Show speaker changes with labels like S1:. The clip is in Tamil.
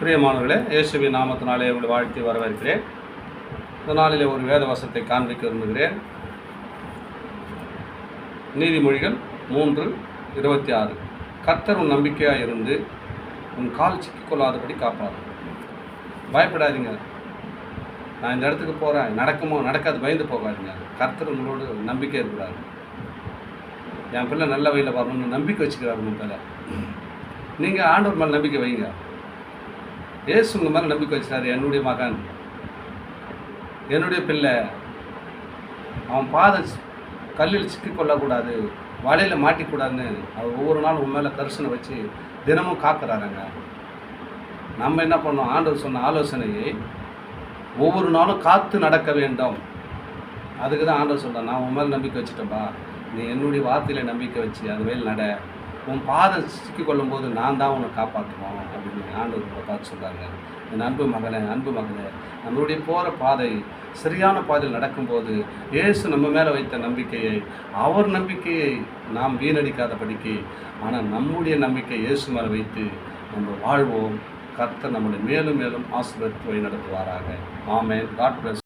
S1: பிரியமானவர்களே, இயேசுவின் நாமத்தினாலே உங்களை வாழ்த்தி வரவேற்கிறேன். இந்த நாளிலே ஒரு வேத வசனத்தை காண்பிக்க விரும்புகிறேன். நீதிமொழிகள் 3:26. கர்த்தர் உன் நம்பிக்கையாக இருந்து உன் கால் சிக்கிக்கொள்ளாதபடி காப்பார். பயப்படாதீங்க, நான் இந்த இடத்துக்கு போகிறேன், நடக்குமோ நடக்காது, பயந்து போகாதீங்க. கர்த்தர் உங்களோட நம்பிக்கை இருக்கிறார். என் பிள்ளை நல்ல வழியில் வரணும்னு நம்பிக்கை வச்சுக்கிறாரு. உங்கள் நீங்கள் ஆண்டவர் மேலே நம்பிக்கை வைங்க. ஏசு உங்கள் மேலே நம்பிக்கை வச்சுட்டாரு. என்னுடைய மகன், என்னுடைய பிள்ளை, அவன் பாதை கல்லில் சிக்கிக்கொள்ளக்கூடாது, வலையில் மாட்டிக்கூடாதுன்னு அவர் ஒவ்வொரு நாளும் உன் மேலே கரிசனை வச்சு தினமும் காக்கிறாருங்க. நம்ம என்ன பண்ணோம்? ஆண்டவர் சொன்ன ஆலோசனையை ஒவ்வொரு நாளும் காத்து நடக்க வேண்டும். அதுக்கு தான் ஆண்டவர் சொல்கிறேன், நான் உன் மேலே நம்பிக்கை வச்சுட்டேன்பா, நீ என்னுடைய வார்த்தையில் நம்பிக்கை வச்சு அது வேலை நட, உன் பாதை சிக்கிக்கொள்ளும் போது நான் தான் உன்னை காப்பாற்றுவோம் அப்படின்னு ஆண்டவர் பார்த்து சொல்கிறாங்க. என் அன்பு மகளே, அன்பு மகளே, நம்மளுடைய போகிற பாதை சரியான பாதையில் நடக்கும்போது இயேசு நம்ம மேலே வைத்த நம்பிக்கையை, அவர் நம்பிக்கையை நாம் வீணடிக்காதபடிக்கு, ஆனால் நம்முடைய நம்பிக்கை இயேசு மேலே வைத்து நம்ம வாழ்வோம். கர்த்தர் நம்மளை மேலும் மேலும் ஆசீர்வதித்து வழி நடத்துவாராக. ஆமென். God plus.